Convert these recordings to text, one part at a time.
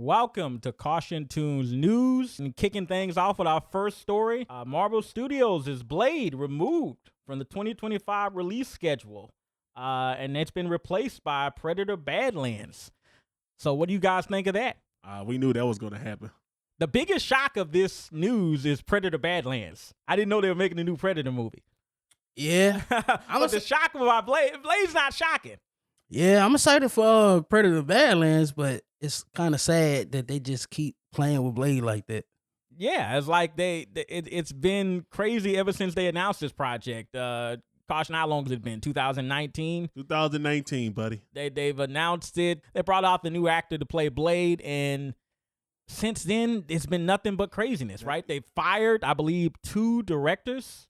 Welcome to CautionToons News. And kicking things off with our first story, Marvel Studios' Blade removed from the 2025 release schedule, and it's been replaced by Predator Badlands. So what do you guys think of that? We knew that was going to happen. The biggest shock of this news is Predator Badlands. I didn't know they were making a new Predator movie. Yeah. But the shock about Blade's not shocking. Yeah, I'm excited for Predator Badlands, but it's kind of sad that they just keep playing with Blade like that. Yeah, it's like it's been crazy ever since they announced this project. Caution, how long has it been? 2019? 2019, buddy. They've announced it. They brought out the new actor to play Blade, and since then, it's been nothing but craziness, right? They fired, I believe, 2 directors,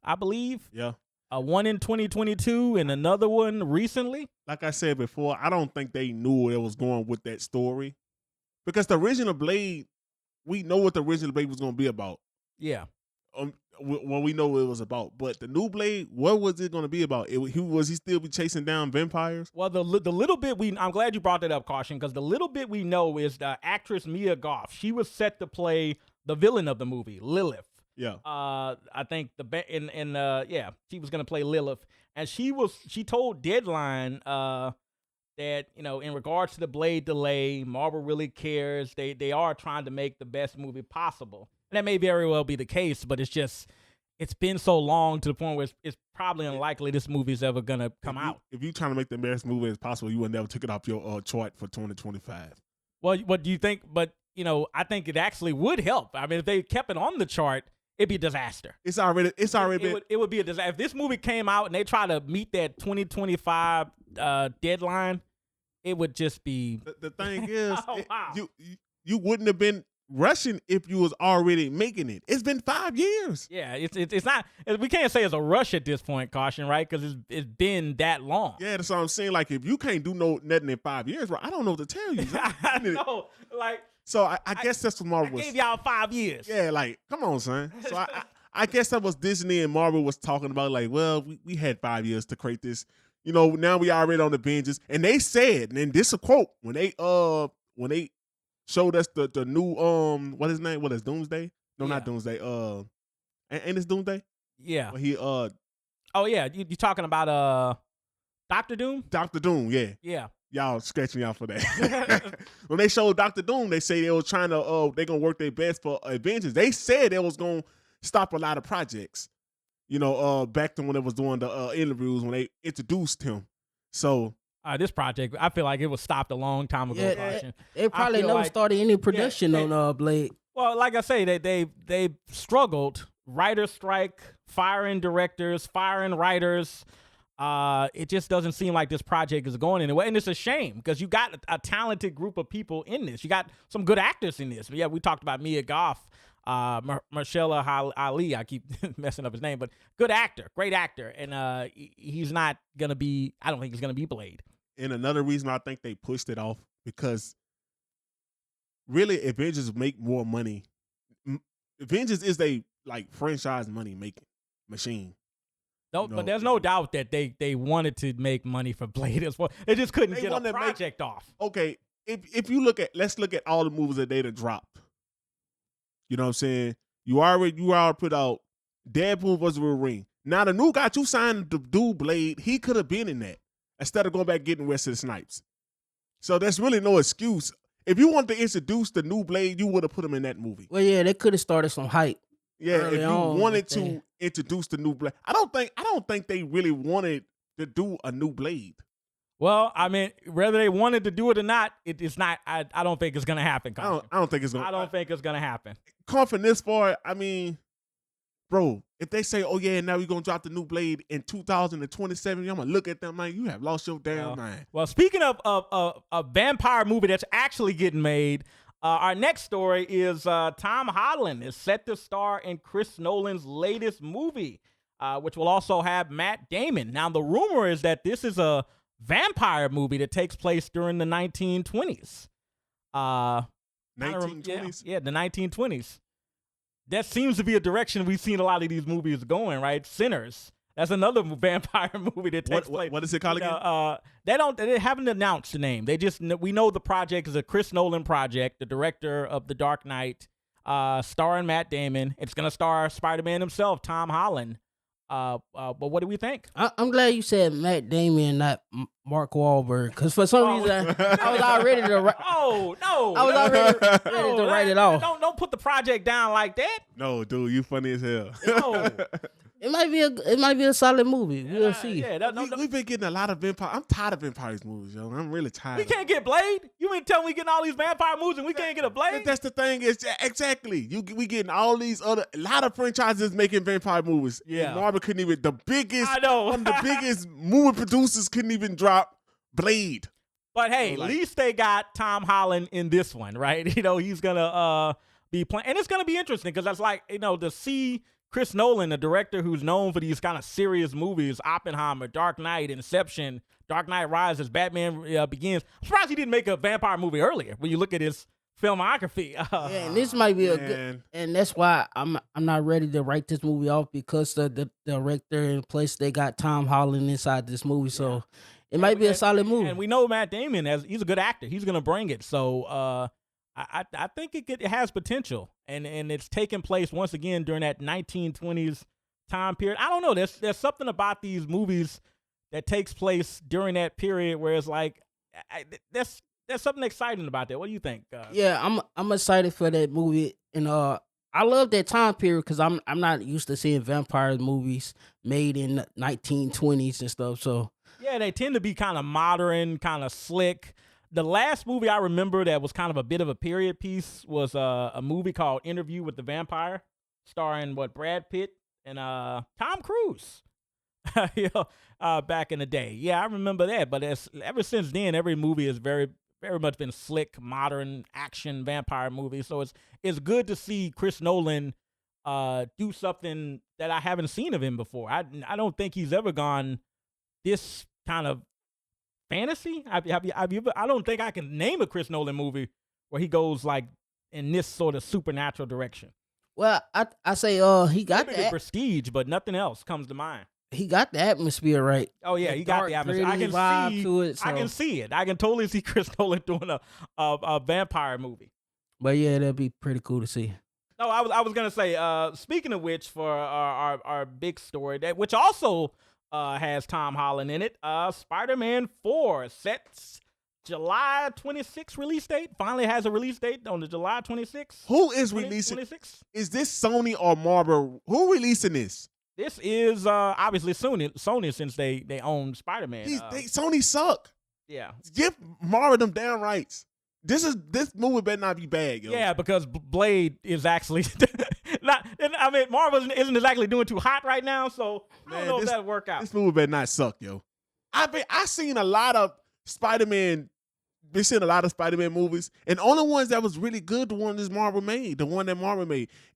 Yeah. One in 2022 and another one recently. Like I said before, I don't think they knew it was going with that story. Because the original Blade, we know what the original Blade was going to be about. Yeah. Well, we know what it was about. But the new Blade, what was it going to be about? Was he still be chasing down vampires? Well, the little bit I'm glad you brought that up, Caution, because the little bit we know is the actress Mia Goth. She was set to play the villain of the movie, Lilith. Yeah. I think she was gonna play Lilith, and she told Deadline that, in regards to the Blade delay, Marvel really cares. They are trying to make the best movie possible, and that may very well be the case. But it's been so long to the point where it's probably unlikely this movie's ever gonna come out. If you're trying to make the best movie as possible, you would never took it off your chart for 2025. Well, what do you think? But I think it actually would help. I mean, if they kept it on the chart, it'd be a disaster. It would be a disaster. If this movie came out and they try to meet that 2025 deadline, it would just be. The thing is, wow. you wouldn't have been rushing if you was already making it. It's been 5 years. Yeah, it's not. We can't say it's a rush at this point, Caution, right? Because it's been that long. Yeah, that's what I'm saying. Like, if you can't do nothing in 5 years, bro, I don't know what to tell you. I know, like. So I guess that's what Marvel was. I gave y'all 5 years. Yeah, like, come on, son. So I guess that was Disney and Marvel was talking about, like, well, we had 5 years to create this. Now we already on the binges. And they said, and this is a quote, when they showed us the new what is his name? What is Doomsday? No, Yeah. Not Doomsday. Ain't this Doomsday? Yeah. When he Oh yeah, you talking about Dr. Doom? Dr. Doom, yeah. Yeah. Y'all scratch me out for that. When they showed Dr. Doom, they say they were trying to they gonna work their best for Avengers. They said they was gonna stop a lot of projects. Back to when they was doing the interviews when they introduced him. So this project, I feel like it was stopped a long time ago. Yeah, they probably never started any production on Blade. Well, like I say, they struggled. Writer strike, firing directors, firing writers. It just doesn't seem like this project is going anywhere, and it's a shame because you got a talented group of people in this. You got some good actors in this. Yeah, we talked about Mia Goth, Mahershala Ali. I keep messing up his name, but good actor, great actor, and he's not gonna be. I don't think he's gonna be Blade. And another reason I think they pushed it off because really Avengers make more money. Avengers is a franchise money making machine. No, but there's no doubt that they wanted to make money for Blade as well. They just couldn't get a project off. Okay, if you let's look at all the movies that they done dropped. You know what I'm saying? You already put out Deadpool vs. Wolverine. Now the new guy you signed to do Blade, he could have been in that instead of going back getting Wesley Snipes. So there's really no excuse. If you wanted to introduce the new Blade, you would have put him in that movie. Well, yeah, they could have started some hype. Yeah, if you wanted to introduce the new Blade, I don't think they really wanted to do a new Blade. Well, I mean, whether they wanted to do it or not, it's not. I don't think it's gonna happen. I don't think it's gonna. I don't think it's gonna happen. Come from this far, I mean, bro, if they say, "Oh yeah, now we're gonna drop the new Blade in 2027," I'm gonna look at them like, "You have lost your damn mind." Well, speaking of a vampire movie that's actually getting made. Our next story is Tom Holland is set to star in Chris Nolan's latest movie, which will also have Matt Damon. Now, the rumor is that this is a vampire movie that takes place during the 1920s. 1920s? Yeah, the 1920s. That seems to be a direction we've seen a lot of these movies going, right? Sinners. That's another vampire movie that takes place. What is it called again? They haven't announced the name. We know the project is a Chris Nolan project, the director of The Dark Knight, starring Matt Damon. It's gonna star Spider-Man himself, Tom Holland. But what do we think? I'm glad you said Matt Damon, not Mark Wahlberg, because for some reason I was already to write. Oh no! I was already ready to write it off. Don't put the project down like that. No, dude, you funny as hell. No. It might be a solid movie. We'll see. Yeah, We've been getting a lot of vampire. I'm tired of vampires movies, yo. I'm really tired. We can't get Blade. You mean tell me we getting all these vampire movies and we can't get a Blade? That's the thing. Is exactly we getting all these a lot of franchises making vampire movies. Yeah, and Marvel couldn't even I know. one of the biggest movie producers couldn't even drop Blade. But hey, at least they got Tom Holland in this one, right? He's gonna be playing, and it's gonna be interesting because that's like to see Chris Nolan, the director who's known for these kind of serious movies, Oppenheimer, Dark Knight, Inception, Dark Knight Rises, Batman Begins. I'm surprised he didn't make a vampire movie earlier when you look at his filmography. And this might be a good, and that's why I'm not ready to write this movie off, because the director and place they got Tom Holland inside this movie, so it might be a solid movie. And we know Matt Damon he's a good actor. He's gonna bring it. So I think it has potential, and it's taking place once again during that 1920s time period. I don't know. There's something about these movies that takes place during that period where it's like there's something exciting about that. What do you think? Yeah, I'm excited for that movie, and I love that time period because I'm not used to seeing vampire movies made in the 1920s and stuff. So yeah, they tend to be kind of modern, kind of slick. The last movie I remember that was kind of a bit of a period piece was a movie called Interview with the Vampire, starring Brad Pitt and Tom Cruise. Back in the day. Yeah, I remember that. But ever since then, every movie has very, very much been slick, modern action vampire movies. So it's good to see Chris Nolan do something that I haven't seen of him before. I don't think he's ever gone this kind of fantasy. Have you ever, I don't think I can name a Chris Nolan movie where he goes like in this sort of supernatural direction. Well, I say he got the Prestige, but nothing else comes to mind. He got the atmosphere right. Oh yeah, he got the atmosphere. I can see it. I can totally see Chris Nolan doing a vampire movie. But yeah, that'd be pretty cool to see. No, I was gonna say. Speaking of which, for our big story which also has Tom Holland in it. Spider-Man 4 sets July 26th release date. Finally has a release date on the July 26th. Who is releasing? 26? Is this Sony or Marvel? Who releasing this? This is obviously Sony since they own Spider-Man. Sony suck. Yeah. Give Marvel them damn rights. This movie better not be bad, yo. Yeah, because Blade is actually not. I mean, Marvel isn't exactly doing too hot right now, so I don't know if that'll work out. This movie better not suck, yo. I seen a lot of Spider-Man. Been seeing a lot of Spider-Man movies, and the only ones that was really good, the one that Marvel made.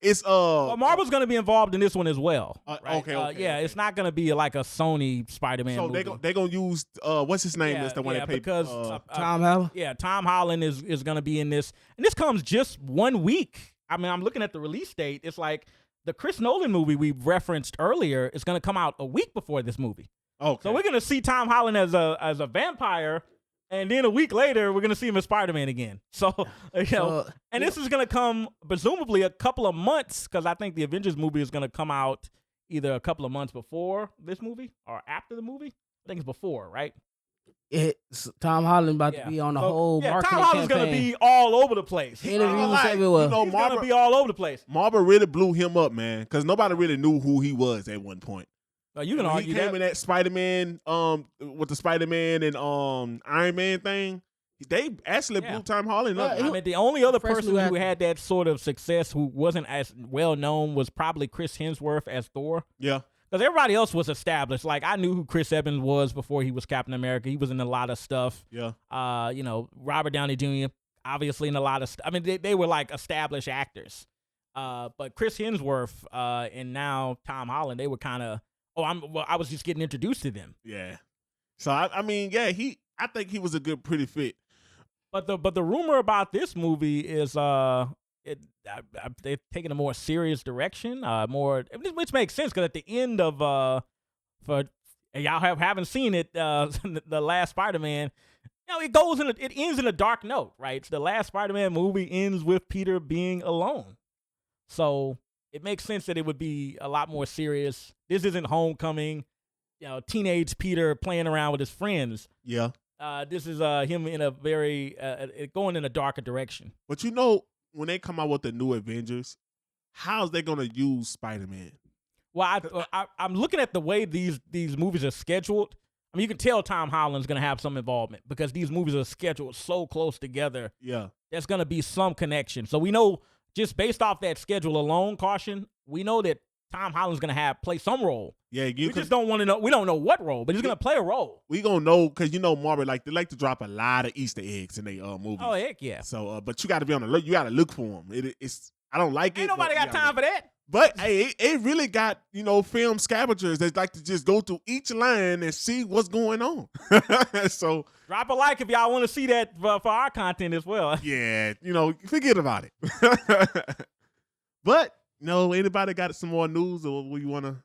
It's well, Marvel's gonna be involved in this one as well. Right? Okay. Yeah, it's not gonna be like a Sony Spider-Man movie. So they gonna use what's his name? Is the one that paid because Tom Holland. Yeah, Tom Holland is gonna be in this, and this comes just 1 week. I mean, I'm looking at the release date. It's like the Chris Nolan movie we referenced earlier is gonna come out a week before this movie. Okay. So we're gonna see Tom Holland as a vampire. And then a week later, we're going to see him as Spider-Man again. So, and this is going to come presumably a couple of months, because I think the Avengers movie is going to come out either a couple of months before this movie or after the movie. I think it's before, right? It's Tom Holland about to be on the whole marketing Tom Holland's going to be all over the place. Interviews everywhere. He's going to be all over the place. Marvel really blew him up, man, because nobody really knew who he was at one point. You can argue he came in that Spider-Man, with the Spider-Man and Iron Man thing. They actually blew Tom Holland up. I mean, the only other person who had that sort of success who wasn't as well known was probably Chris Hemsworth as Thor. Yeah. Because everybody else was established. Like, I knew who Chris Evans was before he was Captain America. He was in a lot of stuff. Yeah. Robert Downey Jr., obviously in a lot of stuff. I mean, they were like established actors. But Chris Hemsworth and now Tom Holland, they were kind of, I was just getting introduced to them. Yeah. So, I think he was a pretty fit. But the rumor about this movie is they're taking a more serious direction, which makes sense because at the end of and y'all haven't seen it, the last Spider-Man, it ends in a dark note, right? The last Spider-Man movie ends with Peter being alone. So it makes sense that it would be a lot more serious. This isn't Homecoming, teenage Peter playing around with his friends. Yeah. This is him in a very going in a darker direction. But when they come out with the new Avengers, how's they gonna use Spider-Man? Well, I'm looking at the way these movies are scheduled. I mean, you can tell Tom Holland's gonna have some involvement because these movies are scheduled so close together. Yeah, there's gonna be some connection. So we know, just based off that schedule alone, Caution, we know that Tom Holland's gonna play some role. Yeah, just don't want to know. We don't know what role, but he's gonna play a role. We gonna know because Marvel they like to drop a lot of Easter eggs in their movies. Oh heck yeah! So, but you got to be on the look. You got to look for them. It's I don't like it. Ain't nobody got time for that. But hey, it really got film scavengers that like to just go through each line and see what's going on. So drop a like if y'all want to see that for our content as well. Yeah, forget about it. But anybody got some more news or what you want to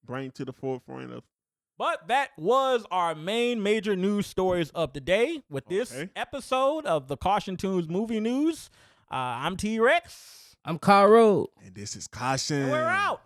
bring to the forefront of? But that was our main major news stories of the day with this episode of the CautionToons Movie News. I'm T-Rex. I'm Caro. And this is Caution. And we're out.